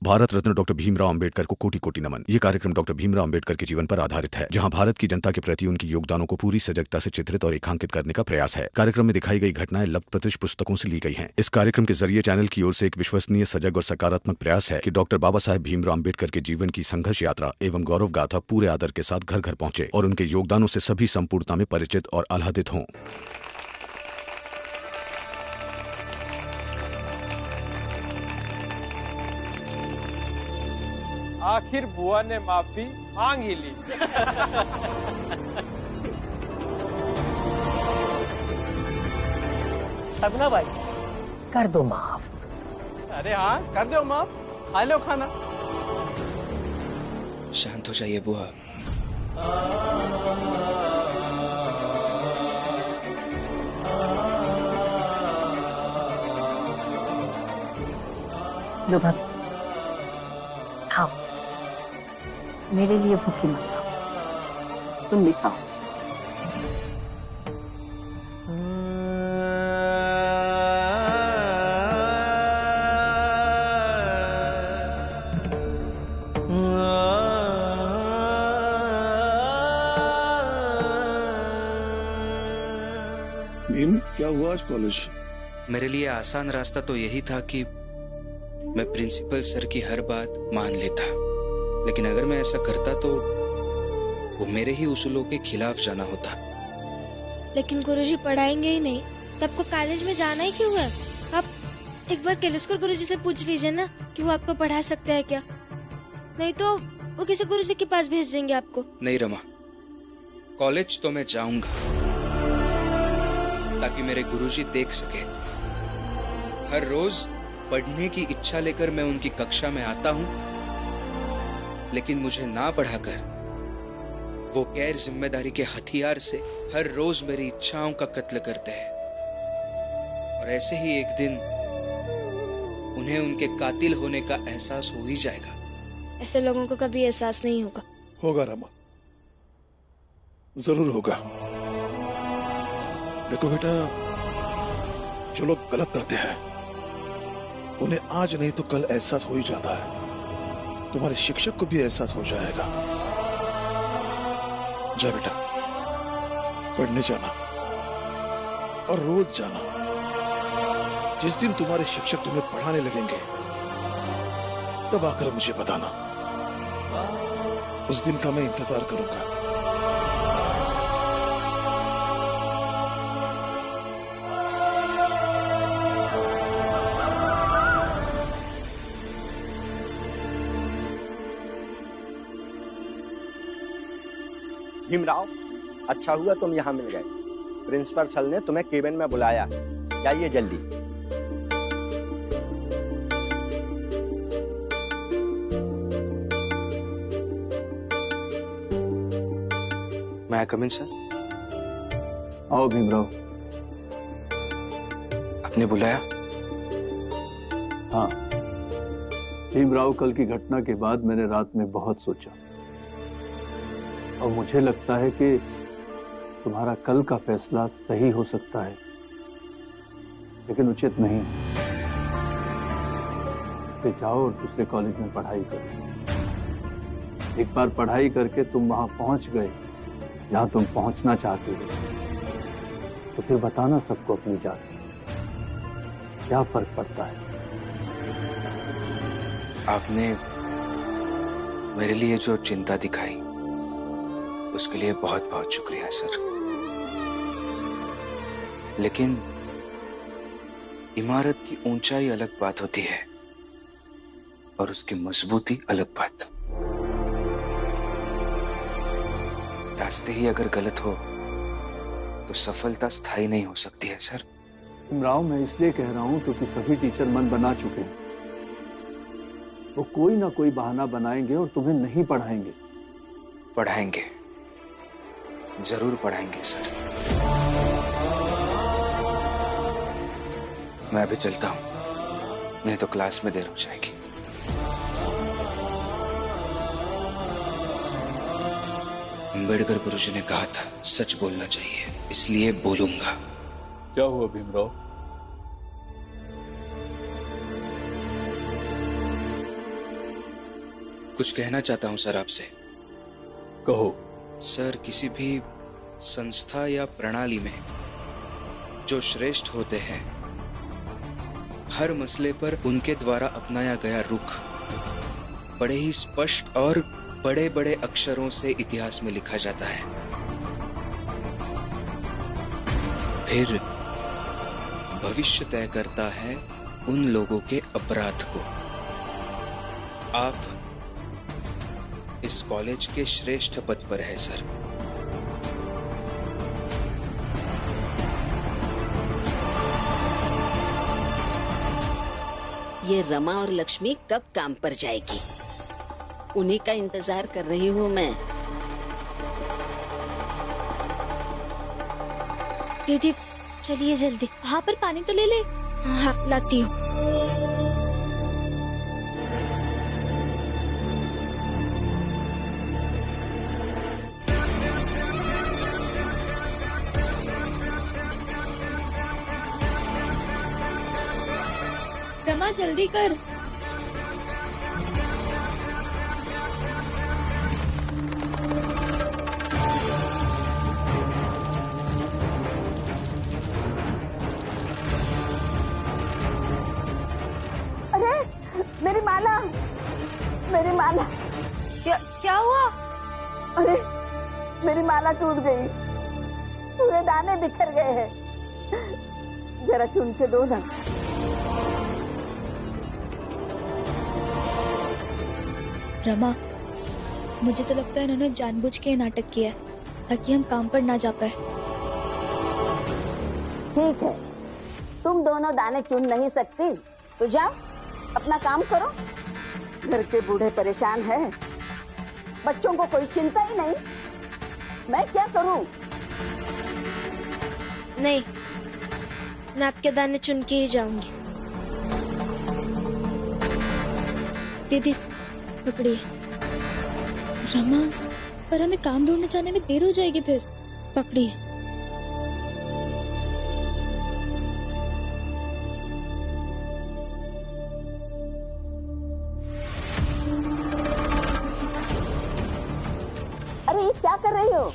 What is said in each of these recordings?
Bharat Ratna doctor Bhimrao Ambedkar को कोटि कोटि नमन। ये कार्यक्रम डॉक्टर भीमराव अंबेडकर के जीवन पर आधारित है, जहां भारत की जनता के प्रति उनके योगदानों को पूरी सजगता से चित्रित और रेखांकित करने का प्रयास है। कार्यक्रम में दिखाई गई घटनाएं लब्ध प्रतिष्ठ पुस्तकों से ली गई हैं। इस कार्यक्रम के जरिए चैनल की ओर से एक विश्वसनीय, सजग और सकारात्मक प्रयास है कि डॉक्टर बाबा साहेब भीमराव अंबेडकर के जीवन की संघर्ष यात्रा एवं गौरव गाथा पूरे आदर के साथ घर घर पहुंचे और उनके योगदानों से सभी संपूर्णता में परिचित और आह्लादित हों। आखिर बुआ ने माफी मांग ही ली। सपना भाई, कर दो माफ। अरे हाँ, कर दो माफ। खा लो खाना। शांत हो जाइए बुआ। लो बस खाओ, मेरे लिए भूखी मत रहो, तुम भी खाओ। भीम, क्या हुआ आज कॉलेज? मेरे लिए आसान रास्ता तो यही था कि मैं प्रिंसिपल सर की हर बात मान लेता, लेकिन अगर मैं ऐसा करता तो वो मेरे ही उसूलों के खिलाफ जाना होता। लेकिन गुरुजी पढ़ाएंगे ही नहीं, तब को कॉलेज में जाना ही क्यों है? आप एक बार केलस्कर गुरुजी से पूछ लीजिए ना कि वो आपको पढ़ा सकते हैं क्या, नहीं तो वो किसी गुरुजी के पास भेज देंगे आपको। नहीं रमा, कॉलेज तो मैं जाऊंगा ताकि मेरे गुरुजी देख सके। हर रोज पढ़ने की इच्छा लेकर मैं उनकी कक्षा में आता हूं, लेकिन मुझे ना पढ़ाकर वो गैर जिम्मेदारी के हथियार से हर रोज मेरी इच्छाओं का कत्ल करते हैं। और ऐसे ही एक दिन उन्हें उनके कातिल होने का एहसास हो ही जाएगा। ऐसे लोगों को कभी एहसास नहीं होगा। होगा रमा, जरूर होगा। देखो बेटा, जो लोग गलत करते हैं उन्हें आज नहीं तो कल एहसास हो ही जाता है। तुम्हारे शिक्षक को भी एहसास हो जाएगा। जा बेटा, पढ़ने जाना और रोज जाना। जिस दिन तुम्हारे शिक्षक तुम्हें पढ़ाने लगेंगे तब आकर मुझे बताना। उस दिन का मैं इंतजार करूंगा। भीमराव, अच्छा हुआ तुम यहाँ मिल गए। प्रिंसिपल सर ने तुम्हें केबिन में बुलाया है, जाइए जल्दी। मैं आई कम इन सर? आओ भीमराव। आपने बुलाया? हाँ भीमराव, कल की घटना के बाद मैंने रात में बहुत सोचा और मुझे लगता है कि तुम्हारा कल का फैसला सही हो सकता है, लेकिन उचित नहीं। तो जाओ और दूसरे कॉलेज में पढ़ाई करो। एक बार पढ़ाई करके तुम वहां पहुंच गए जहां तुम पहुंचना चाहते हो, तो फिर बताना सबको अपनी जात, क्या फर्क पड़ता है। आपने मेरे लिए जो चिंता दिखाई उसके लिए बहुत बहुत शुक्रिया सर। लेकिन इमारत की ऊंचाई अलग बात होती है और उसकी मजबूती अलग बात। रास्ते ही अगर गलत हो तो सफलता स्थायी नहीं हो सकती है सर। भीमराव, मैं इसलिए कह रहा हूं क्योंकि सभी टीचर मन बना चुके हैं। वो कोई ना कोई बहाना बनाएंगे और तुम्हें नहीं पढ़ाएंगे। पढ़ाएंगे, जरूर पढ़ाएंगे सर। मैं अभी चलता हूं, नहीं तो क्लास में देर हो जाएगी। अंबेडकर गुरुजी ने कहा था सच बोलना चाहिए, इसलिए बोलूंगा। क्या हुआ भीमराव? कुछ कहना चाहता हूं सर आपसे। कहो। सर, किसी भी संस्था या प्रणाली में जो श्रेष्ठ होते हैं, हर मसले पर उनके द्वारा अपनाया गया रुख बड़े ही स्पष्ट और बड़े बड़े अक्षरों से इतिहास में लिखा जाता है। फिर भविष्य तय करता है उन लोगों के अपराध को। आप इस कॉलेज के श्रेष्ठ पद पर है सर। ये रमा और लक्ष्मी कब काम पर जाएगी, उन्हीं का इंतजार कर रही हूँ मैं। दीदी चलिए जल्दी। हाँ, पर पानी तो ले ले। हाँ, लाती हूँ। रमा जल्दी कर। मेरी माला, मेरी माला। क्या हुआ? अरे मेरी माला टूट गई, पूरे दाने बिखर गए हैं। जरा चुन के दो ना। रमा, मुझे तो लगता है इन्होंने जानबूझ के ये नाटक किया है ताकि हम काम पर ना जा पाए। ठीक है, तुम दोनों दाने चुन नहीं सकती तो जाओ अपना काम करो। घर के बूढ़े परेशान हैं, बच्चों को कोई चिंता ही नहीं। मैं क्या करूं? नहीं, मैं आपके दाने चुन के ही जाऊंगी। दीदी पकड़िए। रमा, पर हमें काम ढूंढने जाने में देर हो जाएगी फिर। पकड़िए। अरे ये क्या कर रही हो?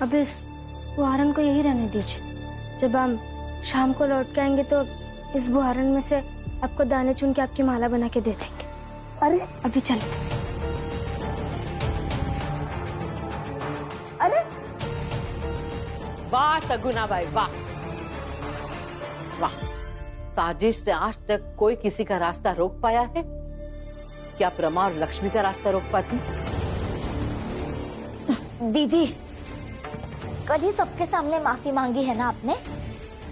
अब इस बुहारन को यही रहने दीजिए। जब हम शाम को लौट के आएंगे तो इस बुहारन में से आपको दाने चुन के आपकी माला बना के दे देंगे। अरे अभी चलते। अरे वाह सगुना भाई, वाह वाह। साजिश से आज तक कोई किसी का रास्ता रोक पाया है? क्या रमा और लक्ष्मी का रास्ता रोक पाती? दीदी, कल ही सबके सामने माफी मांगी है ना आपने,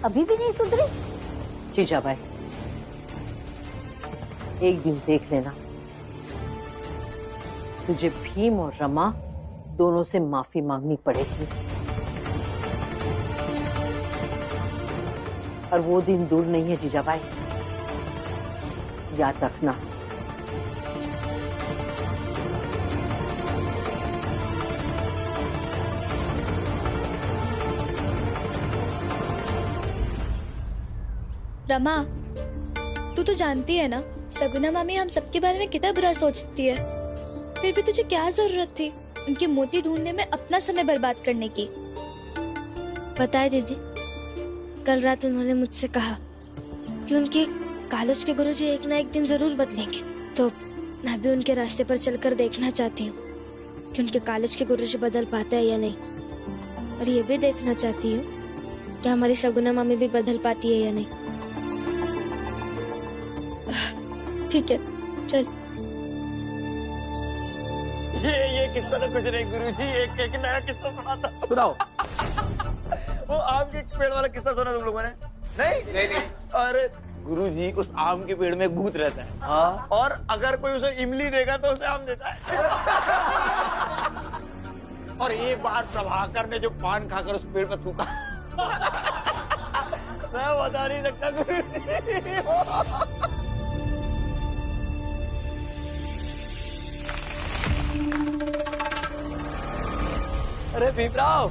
अभी भी नहीं सुधरी? जीजा भाई, एक दिन देख लेना, तुझे भीम और रमा दोनों से माफी मांगनी पड़ेगी। और वो दिन दूर नहीं है जीजा भाई, याद रखना। रमा, तू तो जानती है ना सगुना मामी हम सबके बारे में कितना बुरा सोचती है। फिर भी तुझे क्या जरूरत थी उनके मोती ढूंढने में अपना समय बर्बाद करने की? पता है दीदी, कल रात उन्होंने मुझसे कहा कि उनके कॉलेज के गुरुजी एक ना एक दिन जरूर बदलेंगे। तो मैं भी उनके रास्ते पर चलकर देखना चाहती हूँ कि उनके कॉलेज के गुरुजी बदल पाते हैं या नहीं। और ये भी देखना चाहती हूँ कि हमारी सगुना मामी भी बदल पाती है या नहीं। ठीक है, चल। ये किस्सा तो कुछ नहीं गुरुजी, एक नया किस्सा सुना था। सुनाओ। वो आम के पेड़ वाला किस्सा सुना तुम लोगों ने? नहीं नहीं नहीं। अरे गुरुजी उस आम के पेड़ में भूत रहता है। हाँ? और अगर कोई उसे इमली देगा तो उसे आम देता है। और एक बार प्रभाकर ने जो पान खाकर उस पेड़ पर थूका, मैं बता नहीं सकता गुरुजी। अरे भीमराव,